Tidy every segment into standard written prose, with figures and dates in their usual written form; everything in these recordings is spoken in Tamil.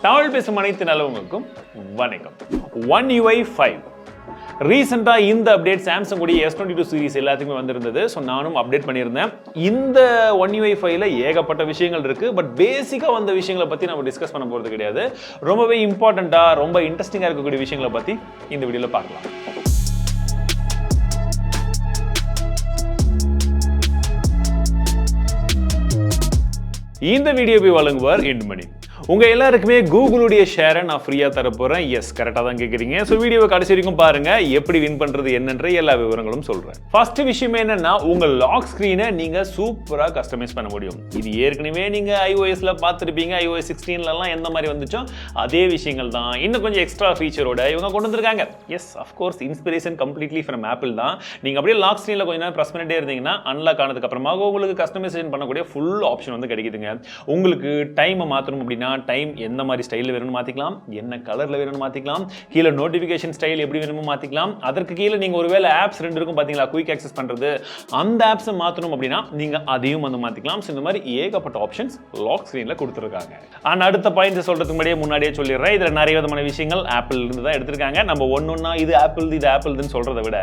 தமிழ் பேசும் அனைத்து நல்லவங்களுக்கும் வணக்கம். One UI 5 ரீசெண்டா இந்த அப்டேட் சாம்சங் உடைய S22 சீரிஸ் எல்லாத்துக்குமே வந்திருந்தது. ஸோ நானும் அப்டேட் பண்ணியிருந்தேன். இந்த One UI 5ல ஏகப்பட்ட விஷயங்கள் இருக்கு. பட் பேசிக்கா வந்த விஷயங்களை பத்தி நம்ம டிஸ்கஸ் பண்ண போறது கிடையாது. ரொம்பவே இம்பார்ட்டண்டா ரொம்ப இன்ட்ரெஸ்டிங்கா இருக்கக்கூடிய விஷயங்களை பத்தி இந்த வீடியோல பார்க்கலாம். இந்த வீடியோவை வழங்குவார் எண்மணி. உங்க எல்லாருக்குமே கூகுளுடைய ஷேரை நான் ஃப்ரீயா தர போறேன். எஸ், கரெக்டா தான் கேக்குறீங்க. ஸோ வீடியோவை கடைசி வரைக்கும் பாருங்க. எப்படி வின் பண்றது என்னன்ற எல்லா விவரங்களும் சொல்றேன். ஃபர்ஸ்ட் விஷயம் என்னன்னா, உங்க லாக் ஸ்கிரீனை நீங்க சூப்பரா கஸ்டமைஸ் பண்ண முடியும். இது ஏற்கனவே நீங்க iOSல பார்த்துருப்பீங்க. iOS 16லலாம் எந்த மாதிரி வந்துச்சோ அதே விஷயங்கள் தான் இன்னும் கொஞ்சம் எக்ஸ்ட்ரா ஃபீச்சரோட இவங்க கொண்டு வந்திருக்காங்க. Yes, of course inspiration completely from Apple தான். நீங்க அப்படியே லாக் ஸ்கிரீன்ல கொஞ்ச நேரம் ப்ரெஸ் பண்ணிட்டே இருந்தீங்கன்னா அன்லாக் ஆனதுக்கு அப்புறமா உங்களுக்கு கஸ்டமைசேஷன் பண்ணக்கூடிய ஃபுல் ஆப்ஷன் வந்து கிடைக்குதுங்க. உங்களுக்கு டைமை மாற்றணும் அப்படின்னா டைம் எந்த மாதிரி ஸ்டைலில் வேணும்னு மாற்றிக்கலாம், என்ன கலரில் வேணும்னு மாற்றிக்கலாம், கீழே நோட்டிஃபிகேஷன் ஸ்டைல் எப்படி வேணுமோ மாற்றிக்கலாம். அதற்கு கீழே நீங்கள் ஒருவேளை ஆப்ஸ் ரெண்டு இருக்கும் பார்த்தீங்களா, குயிக் ஆக்சஸ் பண்ணுறது, அந்த ஆப்ஸை மாற்றணும் அப்படின்னா நீங்கள் அதையும் வந்து மாற்றிக்கலாம். ஸோ இந்த மாதிரி ஏகப்பட்ட ஆப்ஷன்ஸ் லாக் ஸ்க்ரீனில் கொடுத்துருக்காங்க. ஆனால் அடுத்த பாயிண்ட்ஸ் சொல்கிறதுக்கு முன்னாடியே சொல்லிடுறேன். இதில் நிறைய விதமான விஷயங்கள் ஆப்பிள் இருந்து தான் எடுத்திருக்காங்க. நம்ம ஒன்னொன்னா இது ஆப்பிள்னு சொல்கிறத விட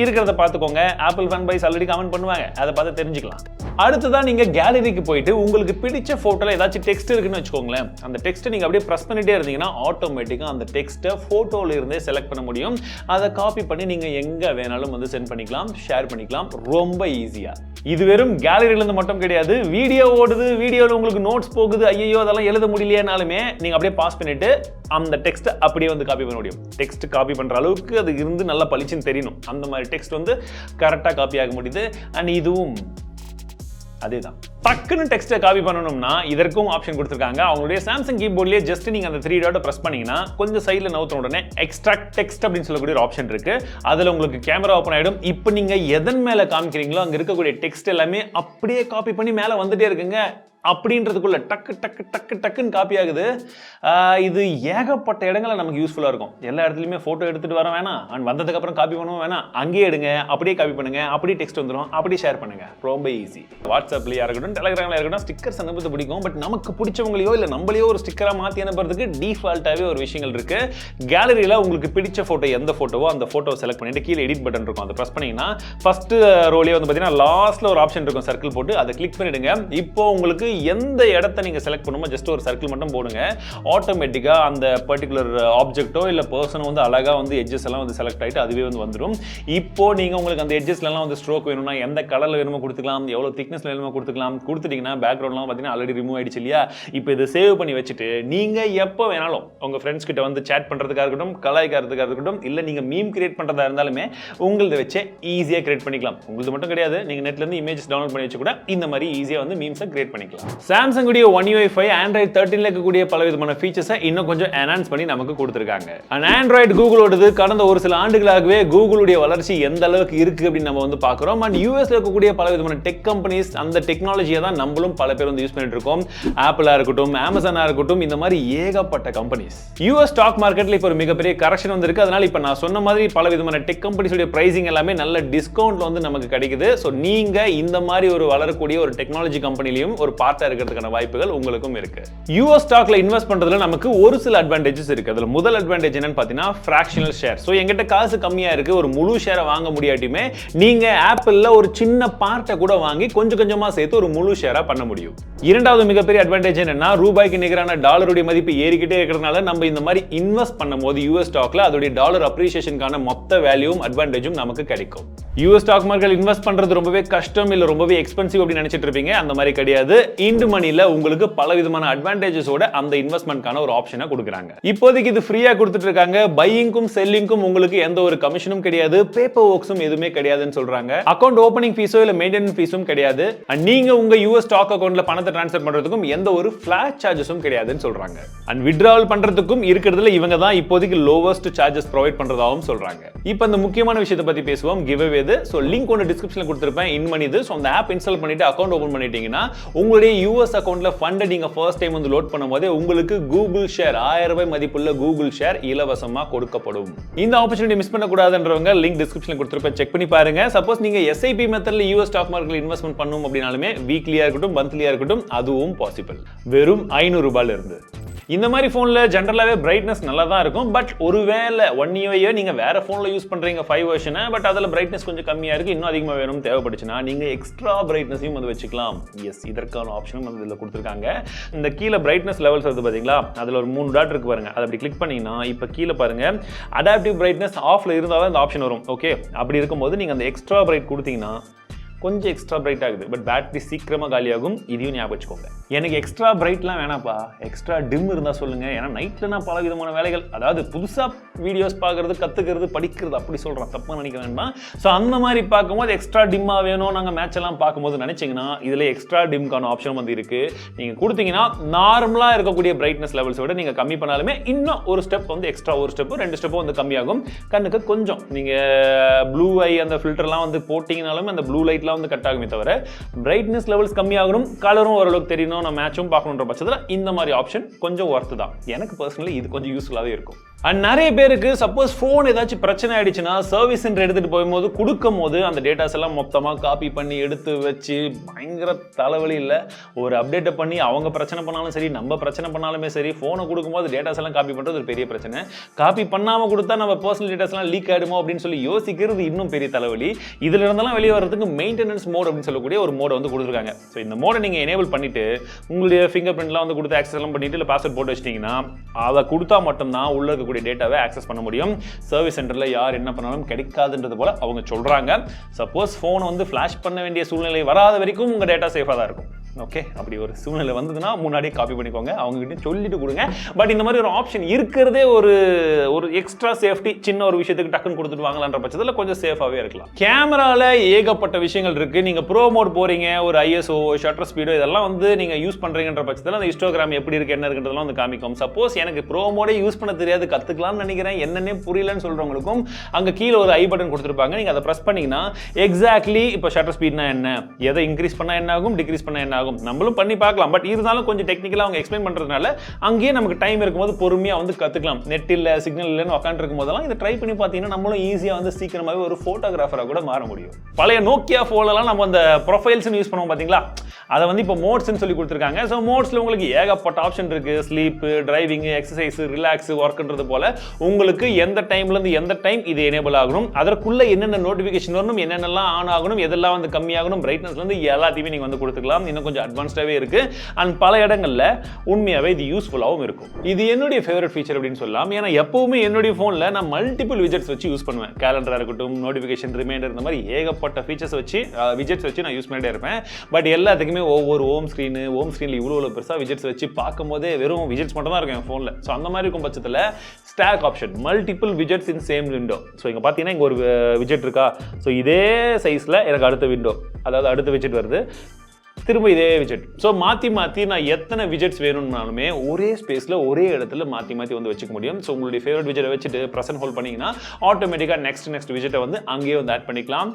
இருக்கிறத பார்த்துக்கோங்க. Apple fan boys already comment பண்ணுவாங்க, அதை பார்த்து தெரிஞ்சுக்கலாம். அடுத்ததான் நீங்கள் கேலரிக்கு போயிட்டு உங்களுக்கு பிடிச்ச ஃபோட்டோவில் ஏதாச்சும் டெக்ஸ்ட் இருக்குன்னு வச்சுக்கோங்களேன். அந்த டெக்ஸ்ட்டை நீங்கள் அப்படியே ப்ரெஸ் பண்ணிட்டே இருந்தீங்கன்னா ஆட்டோமேட்டிக்காக அந்த டெக்ஸ்ட்டை ஃபோட்டோவில் இருந்தே செலக்ட் பண்ண முடியும். அதை காப்பி பண்ணி நீங்கள் எங்கே வேணாலும் வந்து சென்ட் பண்ணிக்கலாம், ஷேர் பண்ணிக்கலாம் ரொம்ப ஈஸியாக. இது வெறும் கேலரியிலேருந்து மட்டும் கிடையாது. வீடியோ ஓடுது, வீடியோவில் உங்களுக்கு நோட்ஸ் போகுது, ஐயோ அதெல்லாம் எழுத முடியலையானாலுமே நீங்கள் அப்படியே பாஸ் பண்ணிட்டு அந்த டெக்ஸ்ட்டை அப்படியே வந்து காப்பி பண்ண முடியும். டெக்ஸ்ட் காப்பி பண்ணுற அளவுக்கு அது இருந்து நல்லா பளிச்சுன்னு தெரியணும். அந்த மாதிரி டெக்ஸ்ட் வந்து கரெக்டாக காப்பி ஆக முடியுது. அண்ட் இதுவும் அதேதான். டக்குன்னு டெக்ஸ்ட்டை காப்பி பண்ணணும்னா இதற்கும் ஆப்ஷன் கொடுத்துருக்காங்க. அவங்களுடைய சாம்சங் கீபோர்ட்லேயே ஜஸ்ட் நீங்கள் அந்த 3 டாட்டை ப்ரெஸ் பண்ணீங்கன்னா கொஞ்சம் சைடில் நவுத்த உடனே எக்ஸ்ட்ராக்ட் டெக்ஸ்ட் அப்படின்னு சொல்லக்கூடிய ஒரு ஆப்ஷன் இருக்கு. அதில் உங்களுக்கு கேமரா ஓப்பன் ஆகிடும். இப்போ நீங்கள் எதன் மேலே காமிக்கிறீங்களோ அங்கே இருக்கக்கூடிய டெக்ஸ்ட் எல்லாமே அப்படியே காப்பி பண்ணி மேலே வந்துட்டே இருக்குங்க. அப்படின்றதுக்குள்ள டக்குன்னு காப்பி ஆகுது. இது ஏகப்பட்ட இடங்களில் நமக்கு யூஸ்ஃபுல்லாக இருக்கும். எல்லா இடத்துலையுமே ஃபோட்டோ எடுத்துகிட்டு வர வேணாம், அண்ட் வந்ததுக்கு அப்புறம் காப்பி பண்ணவும் வேணாம், அங்கேயே எடுங்க, அப்படியே காப்பி பண்ணுங்க, அப்படியே டெக்ஸ்ட் வந்துடும், அப்படியே ஷேர் பண்ணுங்க. ரொம்ப ஈஸி. வாட்ஸ்அப்லேயே இருக்கட்டும், டெலிகிராமில் இருக்கட்டும், ஸ்டிக்கர்ஸ் அனுப்புறது பிடிக்கும். பட் நமக்கு பிடிச்சவங்களையோ இல்லை நம்மளையோ ஒரு ஸ்டிக்கராக மாற்றி அனுப்புறதுக்கு டிஃபால்ட்டாகவே ஒரு விஷயங்கள் இருக்கு. கேலரியில் உங்களுக்கு பிடிச்ச ஃபோட்டோ எந்த ஃபோட்டோவோ அந்த ஃபோட்டோ செலக்ட் பண்ணிட்டு கீழே எடிட் பட்டன் இருக்கும். அதை ப்ரெஸ் பண்ணீங்கன்னா ஃபர்ஸ்ட் ரோலே வந்து பார்த்தீங்கன்னா லாஸ்ட்ல ஒரு ஆப்ஷன் இருக்கும், சர்க்கிள் போட்டு அதை கிளிக் பண்ணிடுங்க. இப்போ உங்களுக்கு எந்த இடத்தை நீங்க செலக்ட் பண்ணுமோ ஜஸ்ட் ஒரு சர்க்கிள் மட்டும் போடுங்க. ஆட்டோமேட்டிக்கா அந்த பர்டிகுலர் ஆப்ஜெக்ட்டோ இல்ல பர்சனோ வந்து அழகா வந்து எட்ஜஸ் எல்லாம் வந்து செலக்ட் ஆயிட்டு அதுவே வந்து வந்துடும். இப்போ நீங்க உங்களுக்கு அந்த எட்ஜஸ்ல எல்லாம் வந்து ஸ்ட்ரோக் வேணும்னா எந்த கலர்ல வேணுமோ கொடுத்துக்கலாம், எவ்வளவு திக்னஸ்ல வேணுமோ கொடுத்துக்கலாம். கொடுத்துட்டீங்கன்னா பேக்ரவுண்ட்லாம் பார்த்தீங்கன்னா ஆல்ரெடி ரிமூவ் ஆயிடுச்சு இல்லையா. இப்போ இதை சேவ் பண்ணி வச்சுட்டு நீங்க எப்போ வேணாலும் உங்க ஃப்ரெண்ட்ஸ் கிட்ட வந்து சேட் பண்றதுக்காக இருக்கட்டும், கலாய்க்கிறதுக்காக இருக்கட்டும், இல்ல நீங்க மீம் கிரியேட் பண்றதா இருந்தாலுமே உங்களத வச்சு ஈஸியா கிரியேட் பண்ணிக்கலாம். உங்களுக்கு மட்டும் கிடையாது, நீங்க நெட்ல இருந்து இமேஜஸ் டவுன்லோட் பண்ணி வச்சு கூட இந்த மாதிரி ஈஸியா வந்து மீம்ஸை கிரியேட் பண்ணிக்கலாம். சாம்சங் உடைய One UI 5 Android 13ல இருக்கக்கூடிய பல விதமான ஃபீச்சர்ஸை இன்னும் கொஞ்சம் என்ஹான்ஸ் பண்ணி நமக்கு கொடுத்திருக்காங்க. அண்ட் Android கூகுளோடது கடந்த ஒரு சில ஆண்டுகளாகவே கூகுளுடைய வளர்ச்சி எந்த அளவுக்கு இருக்கு அப்படின்னு நம்ம வந்து பார்க்கிறோம். அண்ட் யூஎஸ்ல இருக்கக்கூடிய பல விதமான டெக் கம்பெனிஸ் அந்த டெக்னாலஜியை தான் நம்மளும் பல பேர் வந்து யூஸ் பண்ணிட்டு இருக்கோம். ஆப்பிளா இருக்கட்டும், அமேசானா இருக்கட்டும், இந்த மாதிரி ஏகப்பட்ட கம்பெனிஸ். யூஎஸ் ஸ்டாக் மார்க்கெட்ல இப்போ ஒரு மிகப்பெரிய கரெக்ஷன் வந்திருக்கு. அதனால இப்போ நான் சொன்ன மாதிரி பல விதமான டெக் கம்பெனிஸோட பிரைசிங் எல்லாமே நல்ல டிஸ்கவுண்ட்ல வந்து நமக்கு கிடைக்குது. ஸோ நீங்க இந்த மாதிரி ஒரு வளரக்கூடிய ஒரு டெக்னாலஜி கம்பெனிலையும் ஒரு பார்ட்டா இருக்கிறதுக்கான வாய்ப்புகள் உங்களுக்கும் இருக்கு. யூஎஸ் ஸ்டாக்ல இன்வெஸ்ட் பண்றதுல நமக்கு ஒரு சில அட்வான்டேஜஸ் இருக்கு. அதுல முதல் அட்வான்டேஜ் என்னன்னு பாத்தீங்கன்னா ஃபிராக்ஷனல் ஷேர். சோ என்கிட்ட காசு கம்மியா இருக்கு, ஒரு முழு ஷேரை வாங்க முடியாட்டியுமே நீங்க ஆப்பிள்ல ஒரு சின்ன பார்ட்டை கூட வாங்கி கொஞ்சம் கொஞ்சமா சேர்த்து ஒரு முழு ஷேரா பண்ண முடியும். இரண்டாவது மிகப்பெரிய அட்வான்டேஜ் என்னன்னா, ரூபாய்க்கு நிகரான டாலருடைய மதிப்பு ஏறிக்கிட்டே இருக்கிறதுனால நம்ம இந்த மாதிரி இன்வெஸ்ட் பண்ணும்போது யூஎஸ் ஸ்டாக்ல அதோட டாலர் அப்ரிசியேஷனுக்கான மொத்த வேல்யூவும் அட்வான்டேஜும் நமக்கு கிடைக்கும். யூஎஸ் ஸ்டாக் மார்க்கெட் இன்வெஸ்ட் பண்றது ரொம்பவே கஷ்டம், இல்ல ரொம்பவே எக்ஸ்பென்சிவ் அப்படின்னு நினைச்சிட்டு இருப்பீங்க. அந்த மாதிரி கிடையாது. இண்டு மணில உங்களுக்கு பல விதமான அட்வான்டேஜஸோட அந்த இன்வெஸ்ட்மென்ட்கான ஒரு ஆப்ஷனை கொடுக்குறாங்க. இப்போதைக்கு இது ஃப்ரீயா கொடுத்துட்டு இருக்காங்க. பையிங்கும் செல்லிங்கும் உங்களுக்கு எந்த ஒரு கமிஷனும் கிடையாது, பேப்பர் ஒர்க்ஸும் எதுவுமே கிடையாதுன்னு சொல்றாங்க. அக்கவுண்ட் ஓபனிங் ஃபீஸோ இல்ல மெயின்டெனன்ஸ் ஃபீஸும் கிடையாது. நீங்க உங்க யூஎஸ் ஸ்டாக் அக்கவுண்ட்ல பணத்தை ட்ரான்ஸ்ஃபர் பண்றதுக்கும் எந்த ஒரு ஃபிளாட் சார்ஜஸும் கிடையாதுன்னு சொல்றாங்க. அண்ட் வித்ட்ராவல் பண்றதுக்கும் இருக்கிறதுல இவங்க தான் இப்போதைக்கு லோவஸ்ட் சார்ஜஸ் ப்ரொவைட் பண்றதாகவும் சொல்றாங்க. இப்போ அந்த முக்கியமான விஷயத்தை பத்தி பேசுவோம். கிவ் அவே இது. சோ லிங்க் ஒன்னு டிஸ்கிரிப்ஷன்ல கொடுத்திருப்பேன். இன் மணி இது. சோ அந்த ஆப் இன்ஸ்டால் பண்ணிட்டு அக்கவுண்ட் ஓபன் பண்ணிட்டீங்கன்னா உங்களுடைய யூஎஸ் அக்கவுண்ட்ல ஃபண்ட் நீங்க ஃபர்ஸ்ட் டைம் வந்து லோட் பண்ணும்போது உங்களுக்கு கூகுள் ஷேர் 1000 ரூபாய் மதிப்புள்ள கூகுள் ஷேர் இலவசமா கொடுக்கப்படும். இந்த ஆப்பர்ச்சுனிட்டி மிஸ் பண்ண கூடாதுன்றவங்க லிங்க் டிஸ்கிரிப்ஷன்ல கொடுத்திருப்பேன், செக் பண்ணி பாருங்க. சப்போஸ் நீங்க எஸ்ஐபி மெத்தட்ல யூஎஸ் ஸ்டாக் மார்க்கெட்ல இன்வெஸ்ட்மென்ட் பண்ணனும் அப்படினாலுமே வீக்லியா இருக்கட்டும், மந்த்லியா இருக்கட்டும், அதுவும் பாசிபிள். வெறும் 500 ரூபாயில இருந்து. இந்த மாதிரி ஃபோனில் ஜென்ரலாகவே பிரைட்னஸ் நல்லா தான் இருக்கும். பட் ஒருவேளை 1 EOA நீங்கள் வேறு ஃபோனில் யூஸ் பண்ணுறீங்க 5 வெர்ஷனை, பட் அதில் பிரைட்னஸ் கொஞ்சம் கம்மியாக இருக்குது, இன்னும் அதிகமாக வேணும் தேவைப்பட்டுச்சுன்னா நீங்கள் எக்ஸ்ட்ரா பிரைட்னஸையும் வந்து வச்சுக்கலாம். எஸ், இதற்கான ஆப்ஷனும் வந்து இதில் கொடுத்துருக்காங்க. இந்த கீழே பிரைட்னஸ் லெவல்ஸ் வருது பார்த்தீங்களா, அதில் ஒரு 3 டாட் இருக்கு பாருங்க. அதை அப்படி கிளிக் பண்ணிங்கன்னா இப்போ கீழே பாருங்க அடாப்டிவ் பிரைட்னஸ் ஆஃப்ல இருந்தால் தான் இந்த ஆப்ஷன் வரும். ஓகே, அப்படி இருக்கும்போது நீங்கள் அந்த எக்ஸ்ட்ரா பிரைட் கொடுத்தீங்கன்னா கொஞ்சம் எக்ஸ்ட்ரா பிரைட் ஆகுது, பட் பேட்டரி சீக்கிரமாக காலியாகும். இதையும் ஞாபகம் வச்சுக்கோங்க. எனக்கு எக்ஸ்ட்ரா பிரைட்லாம் வேணாப்பா, எக்ஸ்ட்ரா டிம் இருந்தால் சொல்லுங்கள். ஏன்னா நைட்டில் நான் பல விதமான வேலைகள், அதாவது புதுசாக வீடியோஸ் பார்க்குறது, கற்றுக்கிறது, படிக்கிறது, அப்படி சொல்கிறேன், தப்பாக நினைக்க வேண்டாம். ஸோ அந்த மாதிரி பார்க்கும்போது எக்ஸ்ட்ரா டிம்மாக வேணும், நாங்கள் மேட்ச் எல்லாம் பார்க்கும்போது நினச்சிங்கன்னா இதில் எக்ஸ்ட்ரா டிம்கான ஆப்ஷன் வந்து இருக்குது. நீங்கள் கொடுத்தீங்கன்னா நார்மலாக இருக்கக்கூடிய பிரைட்னஸ் லெவல்ஸை விட நீங்கள் கம்மி பண்ணாலுமே இன்னும் ஒரு ஸ்டெப் வந்து எக்ஸ்ட்ரா, ஒரு ஸ்டெப்பு 2 ஸ்டெப்பும் வந்து கம்மியாகும். கண்ணுக்கு கொஞ்சம் நீங்கள் ப்ளூ ஐ அந்த ஃபில்டர்லாம் வந்து போட்டிங்கனாலும் அந்த ப்ளூ லைட்லாம் வந்து கட் ஆகுமே தவிர பிரைட்னஸ் லெவல்ஸ் கம்மியாகணும், கலரும் ஓரளவுக்கு தெரியணும், நான் மேட்சும் பார்க்கணுன்ற பட்சத்தில் இந்த மாதிரி ஆப்ஷன் கொஞ்சம் ஒர்த்து தான். எனக்கு பர்சனலி இது கொஞ்சம் யூஸ்ஃபுல்லாகவே இருக்கும். அண்ட் நிறைய பேருக்கு சப்போஸ் ஃபோன் ஏதாச்சும் பிரச்சனை ஆயிடுச்சுன்னா சர்வீஸ் சென்டர் எடுத்துகிட்டு போகும்போது கொடுக்கும் போது அந்த டேட்டாஸ் எல்லாம் மொத்தமாக காப்பி பண்ணி எடுத்து வச்சு பயங்கர தலைவலி இல்லை. ஒரு அப்டேட்டை பண்ணி அவங்க பிரச்சனை பண்ணாலும் சரி, நம்ம பிரச்சனை பண்ணாலுமே சரி, ஃபோனை கொடுக்கும்போது டேட்டாஸ் எல்லாம் காப்பி பண்ணுறது ஒரு பெரிய பிரச்சனை. காப்பி பண்ணாமல் கொடுத்தா நம்ம பர்சனல் டேட்டாஸ்லாம் லீக் ஆகிடுமோ அப்படின்னு சொல்லி யோசிக்கிறது இன்னும் பெரிய தலைவலி. இதில் இருந்தாலும் வெளியே வர்றதுக்கு மெயின்டெனன்ஸ் மோட் அப்படின்னு சொல்லக்கூடிய ஒரு மோடை வந்து கொடுத்துருக்காங்க. ஸோ இந்த மோடை நீங்கள் எனேபிள் பண்ணிட்டு உங்களுடைய ஃபிங்கர் பிரிண்ட்லாம் வந்து கொடுத்து ஆக்சஸ் எல்லாம் பண்ணிட்டு இல்லை பாஸ்வேர்ட் போட்டு வச்சிட்டிங்கன்னா அதை கொடுத்தா மட்டும்தான் உள்ள இருக்கக்கூடிய டேட்டாவை ஆக்சஸ் பண்ண முடியும். சர்வீஸ் சென்டர்ல யார் என்ன பண்ணாலும் கிடைக்காதுன்றது போல அவங்க சொல்றாங்க. சப்போஸ் போன் வந்து ஃபிளாஷ் பண்ண வேண்டிய சூழ்நிலை வராத வரைக்கும் உங்க டேட்டா சேஃபா தான் இருக்கும். ஓகே, அப்படி ஒரு சூழ்நிலை வந்ததுன்னா முன்னாடியே காப்பி பண்ணிக்கோங்க, அவங்க கிட்ட சொல்லிட்டு கொடுங்க. பட் இந்த மாதிரி ஒரு ஆப்ஷன் இருக்கிறதே ஒரு எக்ஸ்ட்ரா சேஃப்டி, சின்ன ஒரு விஷயத்துக்கு டக்குன்னு கொடுத்துட்டு வாங்கலான்ற பட்சத்தில் கொஞ்சம் சேஃபாகவே இருக்கலாம். கேமரால ஏகப்பட்ட விஷயங்கள் இருக்கு. நீங்க ப்ரோ மோட் போறீங்க, ஒரு ஐஎஸ்ஓ, ஷட்டர் ஸ்பீடோ இதெல்லாம் வந்து நீங்க யூஸ் பண்றீங்கன்ற பட்சத்தில் அந்த ஹிஸ்டோகிராம் எப்படி இருக்கு என்ன இருக்குன்றதெல்லாம் வந்து காமிக்கும். சப்போஸ் எனக்கு ப்ரோ மோடே யூஸ் பண்ண தெரியாது, கத்துக்கலாம்னு நினைக்கிறேன், என்னன்னே புரியலன்னு சொல்றவங்களுக்கும் அங்க கீழே ஒரு ஐ பட்டன் கொடுத்துருப்பாங்க. நீங்க அதை பிரஸ் பண்ணீங்கன்னா எக்ஸாக்ட்லி இப்போ ஷட்டர் ஸ்பீட்னா என்ன, எதை இன்க்ரீஸ் பண்ணா என்ன ஆகும், டிக்ரீஸ் பண்ணா என்ன ஆகும் நம்மளும் பண்ணி பார்க்கலாம். பட் இருந்தாலும் கொஞ்சம் டெக்னிக்கலா அவங்க எக்ஸ்பிளைன் பண்றதுனால அங்கேயே நமக்கு டைம் இருக்கும்போது பொறுமையா வந்து கத்துக்கலாம். நெட் இல்ல, சிக்னல் இல்லன்னு உட்கார்ந்து இருக்கும் போதெல்லாம் இதை ட்ரை பண்ணி பார்த்தீங்கன்னா நம்மளும் ஈஸியா வந்து சீக்கிரமாவே ஒரு போட்டோகிராஃபரா கூட மாற முடியும். பழைய நோக்கியா போன்லாம் நம்ம அந்த ப்ரொஃபைல்ஸ் யூஸ் பண்ணுவோம் பாத்தீங்களா, அதை வந்து இப்போ மோட்ஸ்னு சொல்லி கொடுத்துருக்காங்க. ஸோ மோட்ஸ்ல உங்களுக்கு ஏகப்பட்ட ஆப்ஷன் இருக்கு. ஸ்லீப், டிரைவிங், எக்ஸசைஸ், ரிலாக்ஸ், ஒர்க்ன்றது போல உங்களுக்கு எந்த டைம்ல இருந்து எந்த டைம் இது எனேபிள் ஆகணும், அதற்குள்ள என்னென்ன நோட்டிபிகேஷன் வரணும், என்னென்னலாம் ஆன் ஆகணும், எதெல்லாம் வந்து கம்மியாகணும், பிரைட்னஸ்ல இருந்து எல்லாத்தையுமே நீங்க வந்து கொடுத்துக்கலாம். இன்னும் கொஞ்சம் அட்வான்ஸ்டாவே இருக்கு. அண்ட் பல இடங்கள்ல உண்மையாவே இது யூஸ்ஃபுல்லாகவும் இருக்கும். இது என்னுடைய ஃபேவரட் ஃபீச்சர் அப்படின்னு சொல்லலாம். ஏன்னா எப்பவுமே என்னுடைய போன்ல நான் மல்டிபிள் விஜெட்ஸ் வச்சு யூஸ் பண்ணுவேன். கேலண்டரா இருக்கட்டும், நோட்டிபிகேஷன், ரிமைண்டர், இந்த மாதிரி ஏகப்பட்ட ஃபீச்சர்ஸ் வச்சு விஜெட்ஸ் வச்சு நான் யூஸ் பண்ணிட்டே இருப்பேன். பட் எல்லாத்துக்குமே ஒவ்வொரு ஹோம் ஸ்க்ரீன்ல இவ்வளோ பெருசா விஜெட்ஸ் வச்சு பார்க்கும்போதே வெறும் விஜெட்ஸ் மட்டும் தான் இருக்கும் என் போன்ல. ஸோ அந்த மாதிரி இருக்கும் பட்சத்தில் stock option, multiple widgets in same window. So இங்க பார்த்தீங்கன்னா இங்க ஒரு விஜெட் இருக்கா, ஸோ இதே சைஸ்ல எனக்கு அடுத்த விண்டோ, அதாவது அடுத்த விஜெட் வருது, திரும்ப இதே விஜெட். ஸோ மாற்றி நான் எத்தனை விஜெட்ஸ் வேணும்னாலுமே ஒரே ஸ்பேஸில் ஒரே இடத்துல மாற்றி வந்து வச்சுக்க முடியும். ஸோ உங்களுடைய ஃபேவரட் விஜெட்டை வச்சுட்டு ப்ரெசன்ட் ஹோல்ட் பண்ணிங்கன்னா ஆட்டோமேட்டிக்காக நெக்ஸ்ட் விஜெட்டை வந்து அங்கேயே வந்து ஆட் பண்ணிக்கலாம்.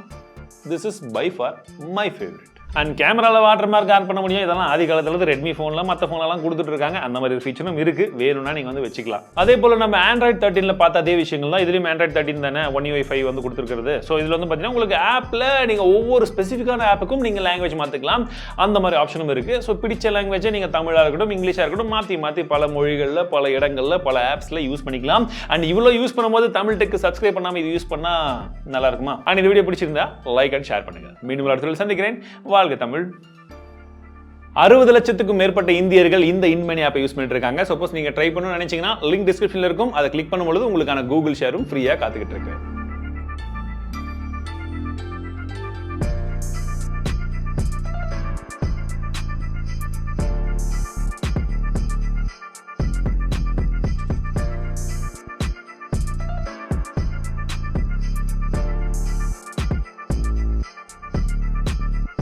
This is by far my favourite. And கேமராவில் வாட்டர் மார்க் ஆன் பண்ண முடியும். இதெல்லாம் ஆதி காலத்தில் ரெட்மி ஃபோன்லாம் மற்ற ஃபோன்லாம் கொடுத்துட்டு இருக்காங்க. அந்த மாதிரி ஒரு ஃபீச்சரும் இருக்கு, வேணும்னா நீங்கள் வந்து வச்சுக்கலாம். அதே போல் நம்ம ஆண்ட்ராய்ட் 13 பார்த்த அதே விஷயங்கள் தான் இதுலேயும் ஆண்ட்ராய்ட் 13 தானே 1 UI 5 வந்து கொடுத்துருக்கிறது. ஸோ இதில் வந்து பார்த்தீங்கன்னா உங்களுக்கு ஆப்பில் நீங்கள் ஒவ்வொரு ஸ்பெசிஃபிக்கான ஆப்புக்கும் நீங்கள் லாங்குவேஜ் மாற்றிக்கலாம். அந்த மாதிரி ஆப்ஷனும் இருக்கு. ஸோ பிடிச்ச லாங்குவேஜை நீங்கள் தமிழாக இருக்கட்டும், இங்கிலீஷாக இருக்கட்டும், மாற்றி பல மொழிகளில், பல இடங்களில், பல ஆப்ஸில் யூஸ் பண்ணிக்கலாம். அண்ட் இவ்வளோ யூஸ் பண்ணும்போது தமிழ் டெக் சப்ஸ்கிரைப் பண்ணாமல் இது யூஸ் பண்ணால் நல்லா இருக்குமா? அண்ட் இந்த வீடியோ பிடிச்சிருந்தா லைக் அண்ட் ஷேர் பண்ணுங்க. மீண்டும் அடுத்த சந்திக்கிறேன். வாழ்க தமிழ். 60 லட்சத்துக்கும் மேற்பட்ட இந்தியர்கள் இந்த இன்மணி ஆப்பை யூஸ் பண்ணிட்டு இருக்காங்க. சப்போஸ் நீங்க ட்ரை பண்ணணும்னு நினைச்சீங்கன்னா லிங்க் டிஸ்கிரிப்ஷன்ல இருக்கும், அதை கிளிக் பண்ணும்போது உங்களுக்கான கூகுள் ஷேரும் ஃப்ரீயா காத்துக்கிட்டு இருக்கு.